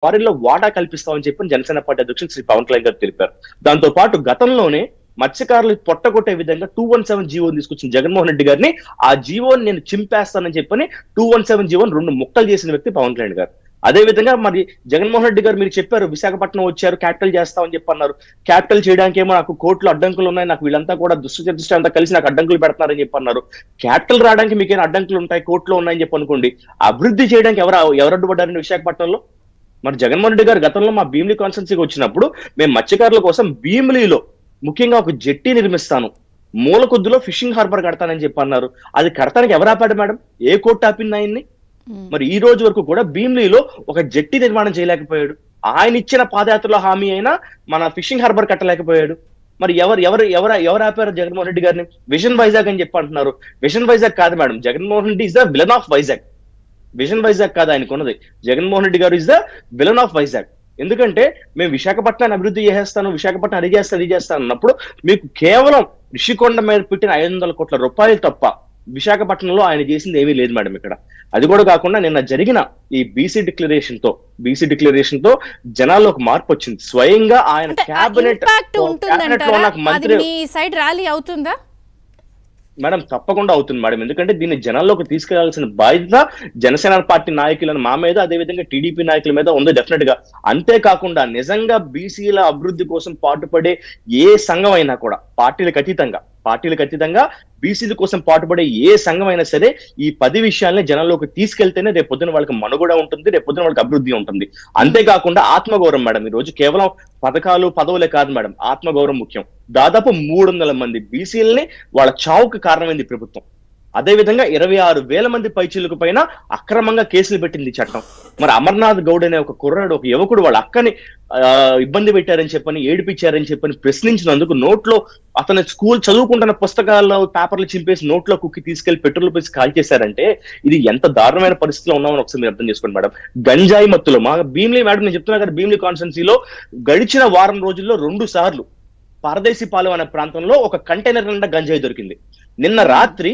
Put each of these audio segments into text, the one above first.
వారిలో వాటా కల్పిస్తామని చెప్పి జనసేన పార్టీ అధ్యక్షులు శ్రీ పవన్ కళ్యాణ్ గారు తెలిపారు. దాంతో పాటు గతంలోనే మత్స్యకారులు పొట్టగొట్టే విధంగా 217 జీవోని తీసుకొచ్చిన జగన్మోహన్ రెడ్డి గారిని ఆ జీవోని నేను చింపేస్తానని చెప్పని 217 జీవోని 2 ముక్కలు చేసిన వ్యక్తి పవన్ కళ్యాణ్ గారు. అదే విధంగా మరి జగన్మోహన్ రెడ్డి గారు మీరు చెప్పారు విశాఖపట్నం వచ్చారు క్యాపిటల్ చేస్తామని చెప్పి అన్నారు. క్యాపిటల్ చేయడానికి ఏమో నాకు కోర్టులో అడ్డంకులు ఉన్నాయి, నాకు వీళ్ళంతా కూడా దుష్ట అంతా కలిసి నాకు అడ్డంకులు పెడతారని చెప్పి అన్నారు. క్యాపిటల్ రావడానికి మీకేమైనా అడ్డంకులు ఉంటాయి, కోర్టులో ఉన్నాయని చెప్పి అనుకోండి. అభివృద్ధి చేయడానికి ఎవరు అడ్డుపడ్డారని విశాఖపట్నంలో? మరి జగన్మోహన్ రెడ్డి గారు గతంలో మా భీమిలి కాన్స్టిట్యున్సీకి వచ్చినప్పుడు మేము మత్స్యకారుల కోసం భీమిలిలో ముఖ్యంగా ఒక జెట్టి నిర్మిస్తాను, మూలకొద్దులో ఫిషింగ్ హార్బర్ కడతానని చెప్పి అన్నారు. అది కడతానికి ఎవరు ఆపాడు మేడం? ఏ కోర్టు ఆపింది ఆయన్ని? మరి ఈ రోజు వరకు కూడా భీమిలిలో ఒక జెట్టి నిర్మాణం చేయలేకపోయాడు. ఆయన ఇచ్చిన పాదయాత్రలో హామీ అయినా మన ఫిషింగ్ హార్బర్ కట్టలేకపోయాడు. మరి ఎవరు ఆపారు జగన్మోహన్ రెడ్డి గారిని? విజన్ వైజాగ్ అని చెప్పి అంటున్నారు. విజన్ వైజాగ్ కాదు madam, Jaganmohan Reddy is the villain of Vizag. Vision Vizag కాదు ఆయనకు ఉన్నది, జగన్మోహన్ రెడ్డి గారు is the villain of Vizag. ఎందుకంటే మేము విశాఖపట్నాన్ని అభివృద్ధి చేసేస్తాను, విశాఖపట్నం అది చేస్తాను అన్నప్పుడు మీకు కేవలం రిషికొండ మీద పెట్టిన 500 కోట్ల రూపాయలు తప్ప విశాఖపట్నంలో ఆయన చేసింది ఏమీ లేదు మేడం ఇక్కడ. అది కూడా కాకుండా నిన్న జరిగిన ఈ బీసీ డిక్లరేషన్ తో జనాల్లో ఒక మార్పు వచ్చింది. స్వయంగా ఆయన క్యాబినెట్ మంత్రి సైడ్ ర్యాలీ అవుతుందా మేడం? తప్పకుండా అవుతుంది మేడం. ఎందుకంటే దీన్ని జనాల్లోకి తీసుకెళ్లాల్సిన బాధ్యత జనసేన పార్టీ నాయకులను మా మీద, అదే విధంగా టీడీపీ నాయకుల మీద ఉంది డెఫినెట్ గా. అంతేకాకుండా నిజంగా బీసీల అభివృద్ధి కోసం పాటుపడే ఏ సంఘం అయినా కూడా పార్టీలకు అతీతంగా బీసీల కోసం పాటుపడే ఏ సంఘం అయినా సరే ఈ 10 విషయాల్ని జనంలోకి తీసుకెళ్తేనే రేపొద్దున వాళ్ళకి మనుగడ ఉంటుంది, రేపొద్దున వాళ్ళకి అభివృద్ధి ఉంటుంది. అంతేకాకుండా ఆత్మగౌరవం మేడం. ఈ రోజు కేవలం పథకాలు పదవులే కాదు మేడం, ఆత్మగౌరవం ముఖ్యం. దాదాపు 300 మంది బీసీలని వాళ్ళ చావుకు కారణమైంది ప్రభుత్వం. అదే విధంగా 26,000 మంది పైచీలకు పైన అక్రమంగా కేసులు పెట్టింది చట్టం. మరి అమర్నాథ్ గౌడ్ అనే ఒక కుర్రాడు, ఒక యువకుడు వాళ్ళ అక్కని ఇబ్బంది పెట్టారని చెప్పని, ఏడిపించారని చెప్పని ప్రశ్నించినందుకు నోట్లో అతను స్కూల్ చదువుకుంటున్న పుస్తకాల్లో పేపర్లు చింపేసి నోట్లో కుక్కి తీసుకెళ్లి పెట్రోల్ పోసి కాల్ చేశారంటే ఇది ఎంత దారుణమైన పరిస్థితిలో ఉన్నామని ఒకసారి మీరు అర్థం చేసుకోండి మేడం. గంజాయి మత్తులో మా భీమిలి మేడం, నేను చెప్తున్నా కదా, భీమిలి కాన్స్టిట్యున్సీలో గడిచిన వారం రోజుల్లో 2 సార్లు పారదేశీపాలెం అనే ప్రాంతంలో ఒక కంటైనర్ నిండా గంజాయి దొరికింది. నిన్న రాత్రి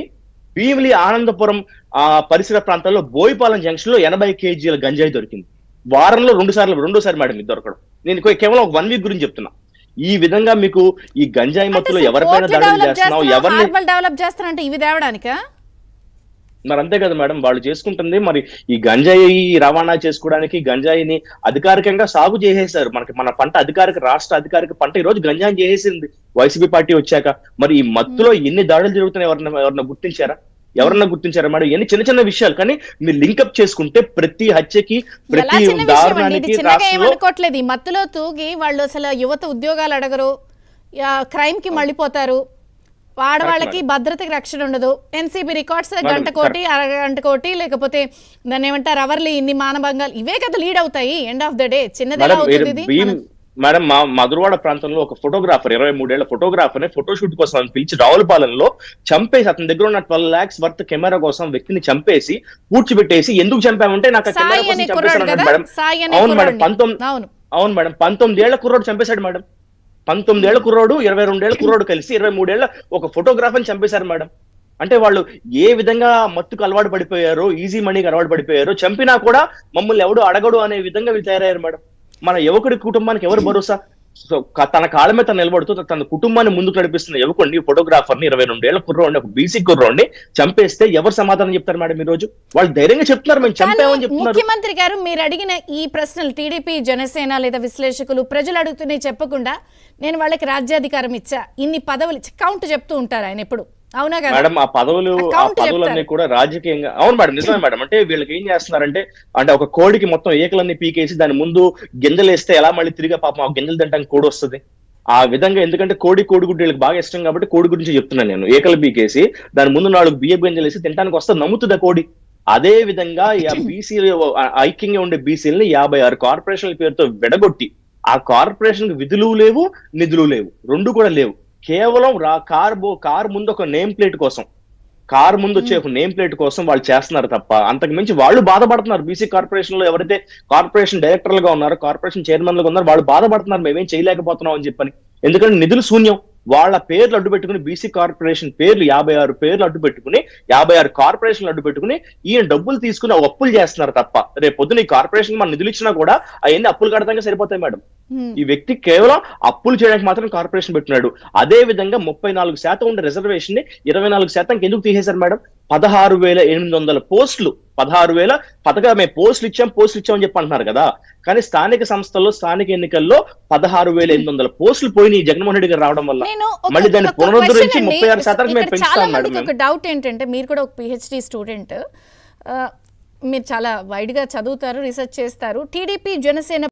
భీమిలి ఆనందపురం పరిసర ప్రాంతాల్లో బోయిపాలెం జంక్షన్ లో 80 కేజీల గంజాయి దొరికింది. వారంలో రెండోసారి మేడం ఇది దొరకడం. నేను కేవలం ఒక 1 వీక్ గురించి చెప్తున్నా. ఈ విధంగా మీకు ఈ గంజాయి మత్తులో ఎవరిపైన దాడులు చేస్తున్నావు, ఎవరిని డెవలప్ చేస్తారంటే ఇవి తేవడానికా? మరి అంతే కదా మేడం, వాళ్ళు చేసుకుంటుంది. మరి ఈ గంజాయి రవాణా చేసుకోవడానికి గంజాయిని అధికారికంగా సాగు చేసేశారు. మన పంట రాష్ట్ర అధికారిక పంట ఈ రోజు గంజాయి చేసేసింది వైసీపీ పార్టీ వచ్చాక. మరి ఈ మత్తులో ఎన్ని దాడులు జరుగుతున్నాయి ఎవరన్నా గుర్తించారా మేడం? ఎన్ని చిన్న చిన్న విషయాలు, కానీ మీరు లింకప్ చేసుకుంటే ప్రతి హత్యకి, ప్రతి దారుణానికి ఏమనుకోవట్లేదు. ఈ మత్తులో తూగి వాళ్ళు అసలు యువత ఉద్యోగాలు అడగరు, క్రైమ్ కి మళ్ళీపోతారు, ఆడవాళ్ళకి భద్రతకి రక్షణ ఉండదు. ఎన్సీబీ రికార్డ్స్ గంట కోటి, అరగంట కోటి, లేకపోతే దాన్ని ఏమంటారు అవర్లీ ఇన్ని మానభంగాలు, ఇవే కదా లీడ్ అవుతాయి. ఎండ్ ఆఫ్ ద డే చిన్నది మేడం. మా మధురవాడ ప్రాంతంలో ఒక ఫోటోగ్రాఫర్, 23 ఏళ్ల ఫోటోగ్రాఫర్ ని ఫోటోషూట్ కోసం అని పిలిచి రావులపాలెంలో చంపేసి, అతని దగ్గర ఉన్న 12 lakhs వర్త్ కెమెరా కోసం వ్యక్తిని చంపేసి పూడ్చిపెట్టేసి, ఎందుకు చంపామంటే నాకు కెమెరా కోసం చంపేశాను మేడం. అవును మేడం, 19 ఏళ్ల కుర్రోడు చంపేశాడు మేడం. 19 ఏళ్ల కుర్రోడు, 22 ఏళ్ల కుర్రోడు కలిసి 23 ఏళ్ల ఒక ఫోటోగ్రాఫర్ని చంపేశారు మేడం. అంటే వాళ్ళు ఏ విధంగా మత్తుకు అలవాటు పడిపోయారో, ఈజీ మనీకి అలవాటు పడిపోయారో, చంపినా కూడా మమ్మల్ని ఎవడు అడగడు అనే విధంగా వీళ్ళు తయారయ్యారు మేడం. మన యువకుడి కుటుంబానికి ఎవరు భరోసా? తన కాళ్ళ మీద తను నిలబడుతూ తన కుటుంబాన్ని ముందుకు నడిపిస్తున్న యువకుడిని, ఫోటోగ్రాఫర్ని, 22 ఏళ్ల కుర్రోడిని, ఒక బీసీ కుర్రోడిని చంపేస్తే ఎవరు సమాధానం చెప్తారు మేడం? ఈ రోజు వాళ్ళు ధైర్యంగా చెప్తున్నారు మేము చంపామని చెప్తున్నారు. ముఖ్యమంత్రి గారు మీరు అడిగిన ఈ ప్రశ్నలు టీడీపీ, జనసేన లేదా విశ్లేషకులు, ప్రజలు అడుగుతున్నాయి చెప్పకుండా నేను వాళ్ళకి రాజ్యాధికారం ఇచ్చా, ఇన్ని పదవులు కౌంట్ చెప్తూ ఉంటారు ఆయన ఎప్పుడు. అవునా కదా మేడం? ఆ పదవులన్నీ కూడా రాజకీయంగా, అవును మేడం, నిజమే మేడం. అంటే వీళ్ళకి ఏం చేస్తున్నారంటే, అంటే ఒక కోడికి మొత్తం ఏకలన్నీ పీకేసి దాని ముందు గింజలేస్తే ఎలా మళ్ళీ తిరిగి పాపం ఆ గింజలు తింటానికి కోడి వస్తుంది ఆ విధంగా. ఎందుకంటే కోడిగుడ్డు వీళ్ళకి బాగా ఇష్టం కాబట్టి కోడి గురించి చెప్తున్నాను నేను. ఏకలు పీకేసి దాని ముందు 4 బియ్యపు గింజలు వేసి తినడానికి వస్తే నమ్ముతుంది కోడి. అదే విధంగా బీసీ ఐక్యంగా ఉండే బీసీలని 56 కార్పొరేషన్ల పేరుతో విడగొట్టి, ఆ కార్పొరేషన్ విధులు లేవు, నిధులు లేవు, 2 కూడా లేవు. కేవలం కార్ ముందు ఒక నేమ్ ప్లేట్ కోసం, కార్ ముందు వచ్చే ఒక నేమ్ ప్లేట్ కోసం వాళ్ళు చేస్తున్నారు తప్ప అంతకు మించి వాళ్ళు బాధపడుతున్నారు. బీసీ కార్పొరేషన్ లో ఎవరైతే కార్పొరేషన్ డైరెక్టర్లుగా ఉన్నారో, కార్పొరేషన్ చైర్మన్లుగా ఉన్నారో వాళ్ళు బాధపడుతున్నారు, మేమేం చేయలేకపోతున్నాం అని చెప్పని. ఎందుకంటే నిధులు శూన్యం. వాళ్ళ పేర్లు అడ్డు పెట్టుకుని బీసీ కార్పొరేషన్ పేర్లు 56 పేర్లు అడ్డు పెట్టుకుని 56 కార్పొరేషన్లు అడ్డు పెట్టుకుని ఈయన డబ్బులు తీసుకుని అప్పులు చేస్తున్నారు తప్ప రేపు పొద్దున ఈ కార్పొరేషన్ మన నిధులు ఇచ్చినా కూడా అవన్నీ అప్పులు కడతాగా సరిపోతాయి మేడం. ఈ వ్యక్తి కేవలం అప్పులు చేయడానికి మాత్రం కార్పొరేషన్ పెట్టినాడు. అదే విధంగా 34% ఉండే రిజర్వేషన్ ని 24% ఎందుకు తీసేశారు మేడం? 16,800 పోస్టులు 16,000 పథగా మేము పోస్టులు ఇచ్చామని చెప్పి అంటున్నారు కదా. కానీ స్థానిక సంస్థల్లో స్థానిక ఎన్నికల్లో 16,800 పోస్టులు పోయినాయి జగన్మోహన్ రెడ్డి గారు రావడం వల్ల. మళ్ళీ దాన్ని పునరుద్ధరించి 36% మేము పెంచుతాం మేడం. ఒక డౌట్ ఏంటంటే, మీరు కూడా ఒక పిహెచ్డి స్టూడెంట్, మీరు చాలా వైడ్ గా చదువుతారు, రీసెర్చ్ చేస్తారు. టీడీపీ జనసేన